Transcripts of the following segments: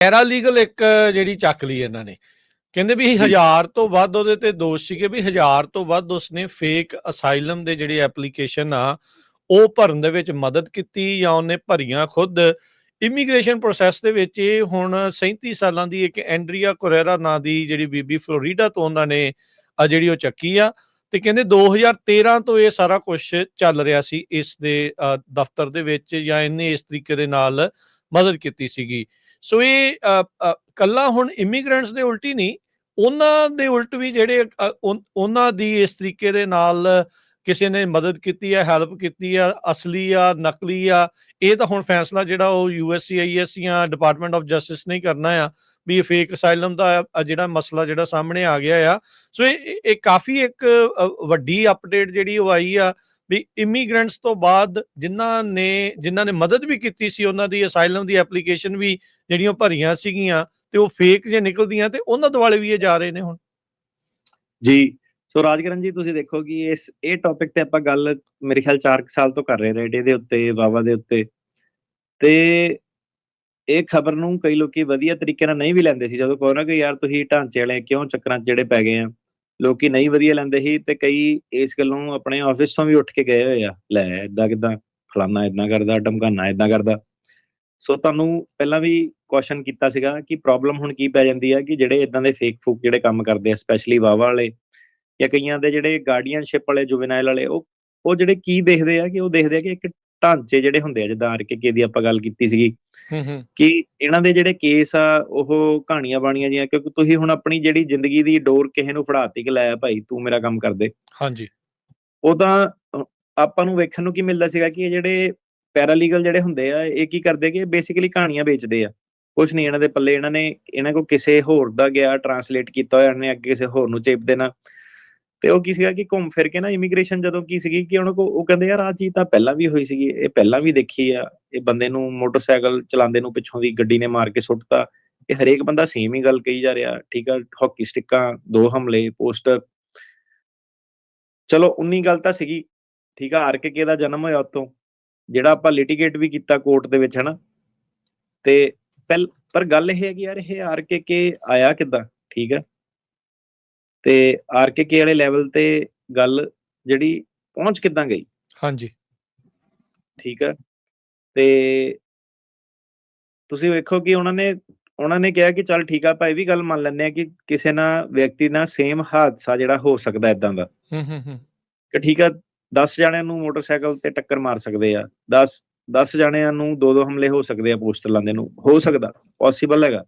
Paralegal ਇੱਕ ਜਿਹੜੀ ਚੱਕ ਲਈ ਇਹਨਾਂ ਨੇ, ਕਹਿੰਦੇ ਵੀ 1000 ਤੋਂ ਵੱਧ ਉਹਦੇ ਤੇ ਦੋਸ਼ ਸੀਗੇ, ਵੀ 1000 ਤੋਂ ਵੱਧ ਉਸਨੇ ਫੇਕ ਅਸਾਈਲਮ ਦੇ ਜਿਹੜੀ ਐਪਲੀਕੇਸ਼ਨ ਆ ਉਹ ਭਰਨ ਦੇ ਵਿੱਚ ਮਦਦ ਕੀਤੀ ਜਾਂ ਉਹਨੇ ਭਰੀਆਂ ਖੁਦ। ਇਮੀਗ੍ਰੇਸ਼ਨ ਪ੍ਰੋਸੈਸ ਦੇ ਵਿੱਚ ਇਹ ਹੁਣ 37 ਸਾਲਾਂ ਦੀ ਇੱਕ ਐਂਡਰੀਆ ਕੋਰੇਰਾ ਨਾਂ ਦੀ ਜਿਹੜੀ ਬੀਬੀ ਫਲੋਰੀਡਾ ਤੋਂ ਉਹਨਾਂ ਨੇ ਜਿਹੜੀ ਉਹ ਚੱਕੀ ਆ, ਤੇ ਕਹਿੰਦੇ 2013 ਤੋਂ ਇਹ ਸਾਰਾ ਕੁਝ ਚੱਲ ਰਿਹਾ ਸੀ ਇਸ ਦੇ ਦਫ਼ਤਰ ਦੇ ਵਿੱਚ, ਜਾਂ ਇਹਨੇ ਇਸ ਤਰੀਕੇ ਦੇ ਨਾਲ ਮਦਦ ਕੀਤੀ ਸੀਗੀ। ਸੋ ਇਹ ਕੱਲਾ ਹੁਣ ਇਮੀਗ੍ਰੈਂਟਸ ਦੇ ਉਲਟੀ ਨਹੀਂ, ਉਹਨਾਂ ਦੇ ਉਲਟ ਵੀ ਜਿਹੜੇ ਉਹਨਾਂ ਦੀ ਇਸ ਤਰੀਕੇ ਦੇ ਨਾਲ ਕਿਸੇ ਨੇ ਮਦਦ ਕੀਤੀ ਆ, ਹੈਲਪ ਕੀਤੀ ਆ, ਅਸਲੀ ਆ ਨਕਲੀ ਆ, ਇਹ ਤਾਂ ਹੁਣ ਫੈਸਲਾ ਜਿਹੜਾ ਉਹ USCIS ਜਾਂ ਡਿਪਾਰਟਮੈਂਟ ਆਫ ਜਸਟਿਸ ਨੇ ਕਰਨਾ ਆ, ਵੀ ਇਹ ਫੇਕ ਅਸਾਈਲਮ ਦਾ ਜਿਹੜਾ ਮਸਲਾ ਜਿਹੜਾ ਸਾਹਮਣੇ ਆ ਗਿਆ ਆ। ਸੋ ਇਹ ਕਾਫੀ ਇੱਕ ਵੱਡੀ ਅਪਡੇਟ ਜਿਹੜੀ ਉਹ ਆਈ ਆ, ਵੀ ਇਮੀਗ੍ਰੈਂਟਸ ਤੋਂ ਬਾਅਦ ਜਿਨ੍ਹਾਂ ਨੇ ਮਦਦ ਵੀ ਕੀਤੀ ਸੀ, ਉਹਨਾਂ ਦੀ ਅਸਾਈਲਮ ਦੀ ਐਪਲੀਕੇਸ਼ਨ ਵੀ ਜਿਹੜੀਆਂ ਭਰੀਆਂ ਸੀਗੀਆਂ ਤੇ ਉਹ ਫੇਕ ਜੇ ਨਿਕਲਦੀਆਂ, ਤੇ ਉਹਨਾਂ ਦੁਆਲੇ ਵੀ ਇਹ ਜਾ ਰਹੇ ਨੇ ਹੁਣ ਜੀ। ਸੋ ਰਾਜਕਰਨ ਜੀ, ਤੁਸੀਂ ਦੇਖੋ ਕਿ ਇਹ ਟੌਪਿਕ ਤੇ ਆਪਾਂ ਗੱਲ ਮੇਰੇ ਖਿਆਲ 4 ਸਾਲ ਤੋਂ ਕਰ ਰਹੇ ਰੇਡੇ ਦੇ ਉੱਤੇ, ਵਾਵਾ ਦੇ ਉੱਤੇ, ਤੇ ਇਹ ਖਬਰ ਨੂੰ ਕਈ ਲੋਕੀ ਵਧੀਆ ਤਰੀਕੇ ਨਾਲ ਨਹੀਂ ਵੀ ਲੈਂਦੇ ਸੀ। ਜਦੋਂ ਕਹੋ ਨਾ ਕਿ ਯਾਰ ਤੁਸੀਂ ਢਾਂਚੇ ਵਾਲੇ ਕਿਉਂ ਚੱਕਰਾਂ 'ਚ ਜਿਹੜੇ ਪੈ ਗਏ ਆ, ਲੋਕੀ ਨਹੀਂ ਵਧੀਆ ਲੈਂਦੇ ਸੀ, ਤੇ ਕਈ ਇਸ ਗੱਲੋਂ ਆਪਣੇ ਆਫਿਸ ਤੋਂ ਵੀ ਉੱਠ ਕੇ ਗਏ ਹੋਏ ਆ, ਲੈ ਏਦਾਂ ਕਿੱਦਾਂ, ਫਲਾਨਾ ਏਦਾਂ ਕਰਦਾ, ਢਮਕਾਨਾ ਏਦਾਂ ਕਰਦਾ। ਸੋ ਤੁਹਾਨੂੰ ਪਹਿਲਾਂ ਵੀ ਕੁਐਸਚਨ ਕੀਤਾ ਸੀਗਾ ਕਿ ਪ੍ਰੋਬਲਮ ਹੁਣ ਕੀ ਪੈ ਜਾਂਦੀ ਆ, ਕਿ ਜਿਹੜੇ ਏਦਾਂ ਦੇ ਫੇਕ ਫੂਕ ਜਿਹੜੇ ਕੰਮ ਕਰਦੇ ਆ, ਸਪੈਸ਼ਲੀ ਵਾਵਾ ਵਾਲੇ ਜਾਂ ਕਈਆਂ ਦੇ ਜਿਹੜੇ ਗਾਰਡੀਅਨਸ਼ਿਪ ਵਾਲੇ, ਜੁਵੇਨਾਈਲ ਵਾਲੇ, ਉਹ ਜਿਹੜੇ ਕੀ ਦੇਖਦੇ ਆ, ਕਿ ਉਹ ਦੇਖਦੇ ਆ ਕਿ ਇੱਕ ਢਾਂਚੇ ਜਿਹੜੇ ਹੁੰਦੇ ਆ, ਜਿੱਦਾਂ RKK ਦੀ ਆਪਾਂ ਗੱਲ ਕੀਤੀ ਸੀਗੀ, ਕਿ ਇਹਨਾਂ ਦੇ ਜਿਹੜੇ ਕੇਸ ਆ ਉਹ ਕਹਾਣੀਆਂ ਬਾਣੀਆਂ ਜੀਆਂ, ਕਿਉਂਕਿ ਤੁਸੀਂ ਹੁਣ ਆਪਣੀ ਜਿਹੜੀ ਜ਼ਿੰਦਗੀ ਦੀ ਡੋਰ ਕਿਸੇ ਨੂੰ ਫੜਾਤੀ ਕਿ ਲੈ ਭਾਈ ਤੂੰ ਮੇਰਾ ਕੰਮ ਕਰ ਦੇ। ਹਾਂਜੀ, ਉਹ ਤਾਂ ਆਪਾਂ ਨੂੰ ਵੇਖਣ ਨੂੰ ਕੀ ਮਿਲਦਾ ਸੀਗਾ ਕਿ ਇਹ ਜਿਹੜੇ ਪੈਰਾਲੀਗਲ ਜਿਹੜੇ ਹੁੰਦੇ ਆ, ਇਹ ਕੀ ਕਰਦੇ ਕਿ ਬੇਸਿਕਲੀ ਕਹਾਣੀਆਂ ਵੇਚਦੇ ਆ, ਕੁਛ ਨਹੀਂ ਇਹਨਾਂ ਦੇ ਪੱਲੇ। ਇਹਨਾਂ ਕੋਲ ਕਿਸੇ ਹੋਰ ਦਾ ਗਿਆ ਟਰਾਂਸਲੇਟ ਕੀਤਾ ਹੋਇਆ, ਇਹਨੇ ਅੱਗੇ ਕਿਸੇ ਹੋਰ ਨੂੰ ਚੇਪ ਦੇਣਾ। ਤੇ ਉਹ ਕੀ ਸੀਗਾ ਕਿ ਘੁੰਮ ਫਿਰ ਕੇ ਨਾ ਇਮੀਗ੍ਰੇਸ਼ਨ ਜਦੋਂ ਕੀ ਸੀਗੀ ਕਿ ਉਹਨਾਂ ਕੋਲ, ਉਹ ਕਹਿੰਦੇ ਯਾਰ ਆਹ ਚੀਜ਼ ਤਾਂ ਪਹਿਲਾਂ ਵੀ ਹੋਈ ਸੀਗੀ, ਇਹ ਪਹਿਲਾਂ ਵੀ ਦੇਖੀ ਆ, ਇਹ ਬੰਦੇ ਨੂੰ ਮੋਟਰਸਾਈਕਲ ਚਲਾਉਂਦੇ ਨੂੰ ਪਿੱਛੋਂ ਦੀ ਗੱਡੀ ਨੇ ਮਾਰ ਕੇ ਸੁੱਟਤਾ, ਇਹ ਹਰੇਕ ਬੰਦਾ ਸੇਮ ਹੀ ਗੱਲ ਕਹੀ ਜਾ ਰਿਹਾ। ਠੀਕ ਆ, ਹਾਕੀ ਸਟਿੱਕਾਂ, 2 ਹਮਲੇ, ਪੋਸਟਰ, ਚਲੋ 19 ਗੱਲ ਤਾਂ ਸੀਗੀ। ਠੀਕ ਆ, RKK ਦਾ ਜਨਮ ਹੋਇਆ ਉੱਥੋਂ, ਜਿਹੜਾ ਆਪਾਂ ਲਿਟੀਗੇਟ ਵੀ ਕੀਤਾ ਕੋਰਟ ਦੇ ਵਿੱਚ, ਹਨਾ। ਤੇ ਪਰ ਗੱਲ ਇਹ ਹੈ ਕਿ ਯਾਰ ਇਹ RKK ਆਇਆ ਕਿੱਦਾਂ? ਠੀਕ ਆ, ਤੇ RKK ਵਾਲੇ ਲੈਵਲ ਤੇ ਗੱਲ ਜਿਹੜੀ ਪਹੁੰਚ ਕਿੱਦਾਂ ਗਈ? ਹਾਂਜੀ, ਠੀਕ ਆ, ਤੇ ਤੁਸੀਂ ਵੇਖੋ ਕਿ ਉਹਨਾਂ ਨੇ ਕਿਹਾ ਕਿ ਚੱਲ ਠੀਕ ਆ ਆਪਾਂ ਇਹ ਵੀ ਗੱਲ ਮੰਨ ਲੈਂਦੇ ਆ ਕਿ ਕਿਸੇ ਨਾਲ ਵਿਅਕਤੀ ਨਾਲ ਸੇਮ ਹਾਦਸਾ ਜਿਹੜਾ ਹੋ ਸਕਦਾ ਏਦਾਂ ਦਾ, ਕਿ ਠੀਕ ਆ 10 ਜਾਣਿਆਂ ਨੂੰ ਮੋਟਰਸਾਈਕਲ ਤੇ ਟੱਕਰ ਮਾਰ ਸਕਦੇ ਆ, 10 ਜਾਣਿਆਂ ਨੂੰ 2 ਹਮਲੇ ਹੋ ਸਕਦੇ ਆ ਪੋਸਟਰ ਲਾਉਂਦੇ ਨੂੰ, ਹੋ ਸਕਦਾ, ਪੋਸੀਬਲ ਹੈਗਾ।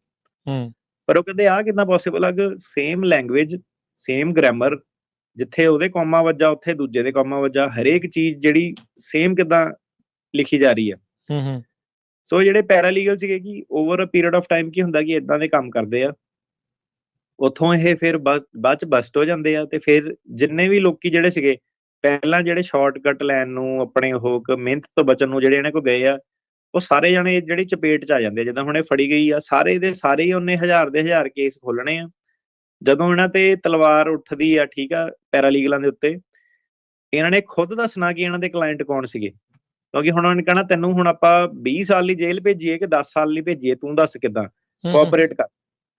ਪਰ ਉਹ ਕਹਿੰਦੇ ਆਹ ਕਿੱਦਾਂ ਪੋਸੀਬਲ ਆ ਕਿ ਸੇਮ ਲੈਂਗੁਏਜ, ਸੇਮ ਗ੍ਰਾਮਰ, ਜਿੱਥੇ ਉਹਦੇ ਕੌਮਾ ਵੱਜਾ ਉੱਥੇ ਦੂਜੇ ਦੇ ਕੌਮਾ ਵੱਜਾ, ਹਰੇਕ ਚੀਜ਼ ਜਿਹੜੀ ਸੇਮ ਕਿੱਦਾਂ ਲਿਖੀ ਜਾ ਰਹੀ ਆ। ਸੋ ਜਿਹੜੇ ਪੈਰਾਲੀਗਲ ਸੀਗੇ ਕਿ over a period of time ਕੀ ਹੁੰਦਾ ਕਿ ਏਦਾਂ ਦੇ ਕੰਮ ਕਰਦੇ ਆ, ਉੱਥੋਂ ਇਹ ਫਿਰ ਬਾਅਦ ਚ ਬਸਟ ਹੋ ਜਾਂਦੇ ਆ। ਤੇ ਫਿਰ ਜਿੰਨੇ ਵੀ ਲੋਕੀ ਜਿਹੜੇ ਸੀਗੇ ਪਹਿਲਾਂ ਜਿਹੜੇ ਸ਼ਾਰਟਕਟ ਲੈਣ ਨੂੰ, ਆਪਣੇ ਉਹ ਮਿਹਨਤ ਤੋਂ ਬਚਣ ਨੂੰ ਜਿਹੜੇ ਇਹਨਾਂ ਕੋਲ ਗਏ ਆ, ਉਹ ਸਾਰੇ ਜਾਣੇ ਜਿਹੜੀ ਚਪੇਟ ਚ ਆ ਜਾਂਦੇ ਆ। ਜਿੱਦਾਂ ਹੁਣ ਇਹ ਫੜੀ ਗਈ ਆ, ਸਾਰੇ ਦੇ ਸਾਰੇ ਹੀ ਉਹਨੇ 1000 ਦੇ 1000 ਕੇਸ ਖੋਲਣੇ ਆ। ਜਦੋਂ ਇਹਨਾਂ ਤੇ ਤਲਵਾਰ ਉੱਠਦੀ ਆ, ਠੀਕ ਆ, ਪੈਰਾਲੀਗਲਾਂ ਦੇ ਉੱਤੇ, ਇਹਨਾਂ ਨੇ ਖੁਦ ਦੱਸਣਾ ਕਿ ਇਹਨਾਂ ਦੇ ਕਲਾਇੰਟ ਕੌਣ ਸੀਗੇ, ਕਿਉਂਕਿ ਹੁਣ ਉਹਨਾਂ ਨੇ ਕਹਿਣਾ ਤੈਨੂੰ ਹੁਣ ਆਪਾਂ 20 ਸਾਲ ਲਈ ਜੇਲ੍ਹ ਭੇਜੀਏ ਕਿ 10 ਸਾਲ ਲਈ ਭੇਜੀਏ, ਤੂੰ ਦੱਸ ਕਿੱਦਾਂ, ਕੋਆਪਰੇਟ ਕਰ।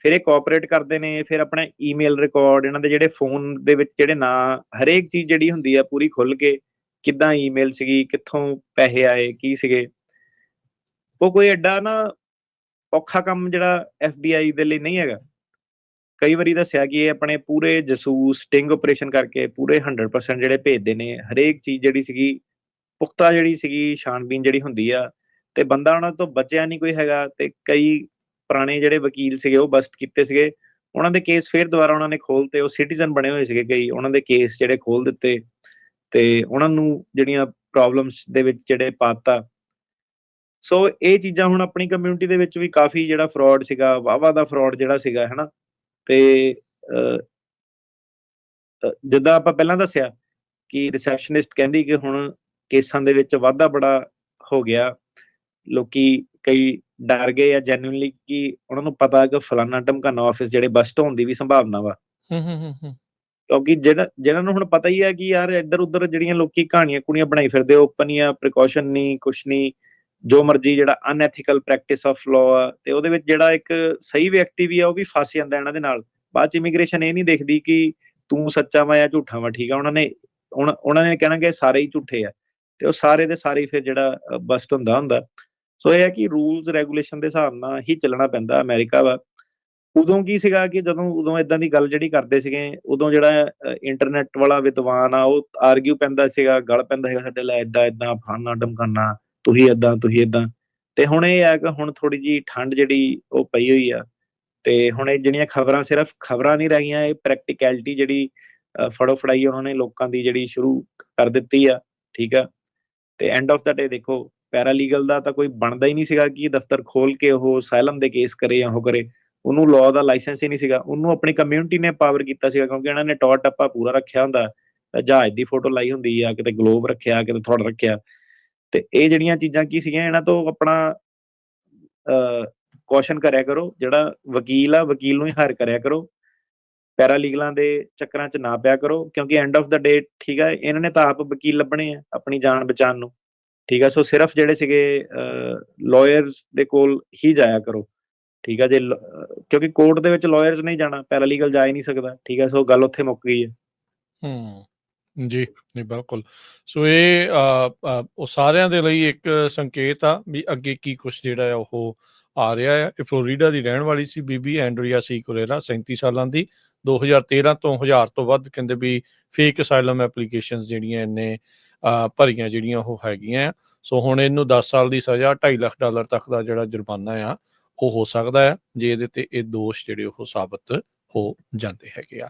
ਫਿਰ ਇਹ ਕੋਆਪਰੇਟ ਕਰਦੇ ਨੇ। ਫਿਰ ਆਪਣਾ ਈਮੇਲ ਰਿਕਾਰਡ, ਇਹਨਾਂ ਦੇ ਜਿਹੜੇ ਫੋਨ ਦੇ ਵਿੱਚ ਜਿਹੜੇ ਨਾਂ, ਹਰੇਕ ਚੀਜ਼ ਜਿਹੜੀ ਹੁੰਦੀ ਆ ਪੂਰੀ ਖੁੱਲ ਕੇ, ਕਿੱਦਾਂ ਈਮੇਲ ਸੀਗੀ, ਕਿੱਥੋਂ ਪੈਸੇ ਆਏ, ਕੀ ਸੀਗੇ। ਉਹ ਕੋਈ ਐਡਾ ਨਾ ਔਖਾ ਕੰਮ ਜਿਹੜਾ FBI ਦੇ ਲਈ ਨਹੀਂ ਹੈਗਾ। ਕਈ ਵਾਰੀ ਦੱਸਿਆ ਕਿ ਇਹ ਆਪਣੇ ਪੂਰੇ ਜਸੂਸ ਸਟਿੰਗ ਆਪਰੇਸ਼ਨ ਕਰਕੇ ਪੂਰੇ 100% ਜਿਹੜੇ ਭੇਜਦੇ ਨੇ, ਹਰੇਕ ਚੀਜ਼ ਜਿਹੜੀ ਸੀਗੀ ਪੁਖਤਾ, ਜਿਹੜੀ ਸੀਗੀ ਛਾਣਬੀਨ ਜਿਹੜੀ ਹੁੰਦੀ ਆ, ਤੇ ਬੰਦਾ ਉਹਨਾਂ ਤੋਂ ਬਚਿਆ ਨਹੀਂ ਕੋਈ ਹੈਗਾ। ਤੇ ਕਈ ਪੁਰਾਣੇ ਜਿਹੜੇ ਵਕੀਲ ਸੀਗੇ ਉਹ ਬਸਟ ਕੀਤੇ ਸੀਗੇ, ਉਹਨਾਂ ਦੇ ਕੇਸ ਫਿਰ ਦੁਬਾਰਾ ਉਹਨਾਂ ਨੇ ਖੋਲਤੇ। ਉਹ ਸਿਟੀਜ਼ਨ ਬਣੇ ਹੋਏ ਸੀਗੇ ਕਈ, ਉਹਨਾਂ ਦੇ ਕੇਸ ਜਿਹੜੇ ਖੋਲ ਦਿੱਤੇ ਤੇ ਉਹਨਾਂ ਨੂੰ ਜਿਹੜੀਆਂ ਪ੍ਰੋਬਲਮਸ ਦੇ ਵਿੱਚ ਜਿਹੜੇ ਪਾਤਾ। ਸੋ ਇਹ ਚੀਜ਼ਾਂ ਹੁਣ ਆਪਣੀ ਕਮਿਊਨਿਟੀ ਦੇ ਵਿੱਚ ਵੀ ਕਾਫੀ ਜਿਹੜਾ ਫਰਾਡ ਸੀਗਾ, ਵਾਹਵਾ ਦਾ ਫਰਾਡ ਜਿਹੜਾ ਸੀਗਾ, ਹਨਾ। ਤੇ ਜਿੱਦਾਂ ਆਪਾਂ ਪਹਿਲਾਂ ਦੱਸਿਆ ਕਿ ਰਿਸੈਪਸ਼ਨਿਸਟ ਕਹਿੰਦੀ ਕਿ ਹੁਣ ਕੇਸਾਂ ਦੇ ਵਿੱਚ ਵਾਧਾ ਬੜਾ ਹੋ ਗਿਆ, ਲੋਕੀ ਕਈ ਡਰ ਗਏ ਆ ਜੈਨੂਇਨਲੀ, ਕਿ ਉਹਨਾਂ ਨੂੰ ਪਤਾ ਕਿ ਫਲਾਨਾ ਢਮਕਾਨਾ ਆਫਿਸ ਜਿਹੜੇ ਬਸਟ ਹੋਣ ਦੀ ਵੀ ਸੰਭਾਵਨਾ ਵਾ। ਕਿਉਂਕਿ ਜਿਹਨਾਂ ਨੂੰ ਹੁਣ ਪਤਾ ਹੀ ਹੈ ਕਿ ਯਾਰ ਇੱਧਰ ਉੱਧਰ ਜਿਹੜੀਆਂ ਲੋਕੀ ਕਹਾਣੀਆਂ ਕੁਣੀਆਂ ਬਣਾਈ ਫਿਰਦੇ, ਓਪਨ ਜਾਂ ਪ੍ਰੀਕਾਸ਼ਨ ਨਹੀਂ, ਕੁਛ ਨਹੀਂ, ਜੋ ਮਰਜ਼ੀ ਜਿਹੜਾ ਅਨਐਥੀਕਲ ਪ੍ਰੈਕਟਿਸ ਆਫ ਲਾਅ ਆ, ਤੇ ਉਹਦੇ ਵਿੱਚ ਜਿਹੜਾ ਇੱਕ ਸਹੀ ਵਿਅਕਤੀ ਵੀ ਆ ਉਹ ਵੀ ਫਸ ਜਾਂਦਾ ਇਹਨਾਂ ਦੇ ਨਾਲ। ਬਾਅਦ ਚ ਇਮੀਗ੍ਰੇਸ਼ਨ ਇਹ ਨਹੀਂ ਦੇਖਦੀ ਕਿ ਤੂੰ ਸੱਚਾ ਵਾ ਜਾਂ ਝੂਠਾ ਵਾ, ਠੀਕ ਆ, ਉਹਨਾਂ ਨੇ ਕਹਿਣਾ ਕਿ ਸਾਰੇ ਹੀ ਝੂਠੇ ਆ, ਤੇ ਉਹ ਸਾਰੇ ਦੇ ਸਾਰੇ ਹੀ ਫਿਰ ਜਿਹੜਾ ਬਸਟ ਹੁੰਦਾ। ਸੋ ਇਹ ਹੈ ਕਿ ਰੂਲਸ ਰੈਗੂਲੇਸ਼ਨ ਦੇ ਹਿਸਾਬ ਨਾਲ ਹੀ ਚੱਲਣਾ ਪੈਂਦਾ। ਅਮਰੀਕਾ ਵਾ ਉਦੋਂ ਕੀ ਸੀਗਾ ਕਿ ਉਦੋਂ ਏਦਾਂ ਦੀ ਗੱਲ ਜਿਹੜੀ ਕਰਦੇ ਸੀਗੇ, ਉਦੋਂ ਜਿਹੜਾ ਇੰਟਰਨੈਟ ਵਾਲਾ ਵਿਦਵਾਨ ਆ ਉਹ ਆਰਗਿਊ ਪੈਂਦਾ ਸੀਗਾ, ਗੱਲ ਪੈਂਦਾ ਸੀਗਾ ਸਾਡੇ ਲਈ ਏਦਾਂ ਫਲਾਨਾ ਢਮਕਾਨਾ, ਤੁਸੀਂ ਏਦਾਂ। ਤੇ ਹੁਣ ਇਹ ਹੈ ਕਿ ਹੁਣ ਥੋੜੀ ਜਿਹੀ ਠੰਡ ਜਿਹੜੀ ਉਹ ਪਈ ਹੋਈ ਆ, ਤੇ ਹੁਣ ਇਹ ਜਿਹੜੀਆਂ ਖਬਰਾਂ ਸਿਰਫ ਖਬਰਾਂ ਨਹੀਂ ਰਹੀਆਂ, ਇਹ ਪ੍ਰੈਕਟੀਕੈਲਿਟੀ ਜਿਹੜੀ ਫੜੋ ਫੜਾਈ ਉਹਨਾਂ ਨੇ ਲੋਕਾਂ ਦੀ ਜਿਹੜੀ ਸ਼ੁਰੂ ਕਰ ਦਿੱਤੀ ਆ, ਠੀਕ ਆ। ਤੇ ਐਂਡ ਆਫ ਦਾ ਡੇ ਦੇਖੋ, ਪੈਰਾਲੀਗਲ ਦਾ ਤਾਂ ਕੋਈ ਬਣਦਾ ਹੀ ਨਹੀਂ ਸੀਗਾ ਕਿ ਦਫ਼ਤਰ ਖੋਲ ਕੇ ਉਹ ਅਸਾਈਲਮ ਦੇ ਕੇਸ ਕਰੇ ਜਾਂ ਉਹ ਕਰੇ। ਉਹਨੂੰ ਲਾਅ ਦਾ ਲਾਇਸੈਂਸ ਹੀ ਨਹੀਂ ਸੀਗਾ, ਉਹਨੂੰ ਆਪਣੀ ਕਮਿਊਨਿਟੀ ਨੇ ਪਾਵਰ ਕੀਤਾ ਸੀਗਾ, ਕਿਉਂਕਿ ਇਹਨਾਂ ਨੇ ਟੌਰ ਟੱਪਾ ਪੂਰਾ ਰੱਖਿਆ ਹੁੰਦਾ, ਜਹਾਜ਼ ਦੀ ਫੋਟੋ ਲਾਈ ਹੁੰਦੀ ਆ, ਕਿਤੇ ਗਲੋਬ ਰੱਖਿਆ, ਕਿਤੇ ਥੋੜਾ ਰੱਖਿਆ। ਤੇ ਇਹ ਜਿਹੜੀਆਂ ਚੀਜ਼ਾਂ ਕੀ ਸੀਗੀਆਂ, ਇਹਨਾਂ ਤੋਂ ਆਪਣਾ ਕੌਸ਼ਨ ਕਰਿਆ ਕਰੋ। ਜਿਹੜਾ ਵਕੀਲ ਆ, ਵਕੀਲ ਨੂੰ ਹੀ ਹਾਇਰ ਕਰਿਆ ਕਰੋ, ਪੈਰਾਲੀਗਲਾਂ ਦੇ ਚੱਕਰਾਂ 'ਚ ਨਾ ਪਿਆ ਕਰੋ, ਕਿਉਂਕਿ ਐਂਡ ਆਫ ਦਾ ਡੇ, ਠੀਕ ਆ, ਇਹਨਾਂ ਨੇ ਤਾਂ ਆਪ ਵਕੀਲ ਲੱਭਣੇ ਆ ਆਪਣੀ ਜਾਨ ਬਚਾਉਣ ਨੂੰ, ਠੀਕ ਆ। ਸੋ ਸਿਰਫ ਜਿਹੜੇ ਸੀਗੇ ਲਾਇਰਸ ਦੇ ਕੋਲ ਹੀ ਜਾਇਆ ਕਰੋ, ਠੀਕ ਆ। ਕਿਉਂਕਿ ਕੋਰਟ ਦੇ ਵਿੱਚ ਲਾਇਰਸ ਨਹੀਂ ਜਾਣਾ, ਪੈਰਾਲੀਗਲ ਜਾ ਹੀ ਨਹੀਂ ਸਕਦਾ, ਠੀਕ ਆ। ਸੋ ਗੱਲ ਉੱਥੇ ਮੁੱਕ ਗਈ ਹੈ। ਜੀ, ਨਹੀਂ ਬਿਲਕੁਲ। ਸੋ ਇਹ ਉਹ ਸਾਰਿਆਂ ਦੇ ਲਈ ਇੱਕ ਸੰਕੇਤ ਆ ਵੀ ਅੱਗੇ ਕੀ ਕੁਛ ਜਿਹੜਾ ਆ ਉਹ ਆ ਰਿਹਾ ਆ। ਇਹ ਫਲੋਰੀਡਾ ਦੀ ਰਹਿਣ ਵਾਲੀ ਸੀ ਬੀਬੀ ਐਂਡਰੀਆ ਸੀ ਕੁਰੇਰਾ, 37 ਸਾਲਾਂ ਦੀ। 2013 ਤੋਂ 1000 ਤੋਂ ਵੱਧ ਕਹਿੰਦੇ ਵੀ ਫੇਕ ਅਸਾਈਲਮ ਐਪਲੀਕੇਸ਼ਨਸ ਜਿਹੜੀਆਂ ਇਹਨੇ ਭਰੀਆਂ ਜਿਹੜੀਆਂ ਉਹ ਹੈਗੀਆਂ। ਸੋ ਹੁਣ ਇਹਨੂੰ 10 ਸਾਲ ਦੀ ਸਜ਼ਾ, $2.5 ਲੱਖ ਤੱਕ ਦਾ ਜਿਹੜਾ ਜੁਰਮਾਨਾ ਆ ਉਹ ਹੋ ਸਕਦਾ ਆ, ਜੇ ਇਹਦੇ ਤੇ ਇਹ ਦੋਸ਼ ਜਿਹੜੇ ਉਹ ਸਾਬਤ ਹੋ ਜਾਂਦੇ ਹੈਗੇ ਆ।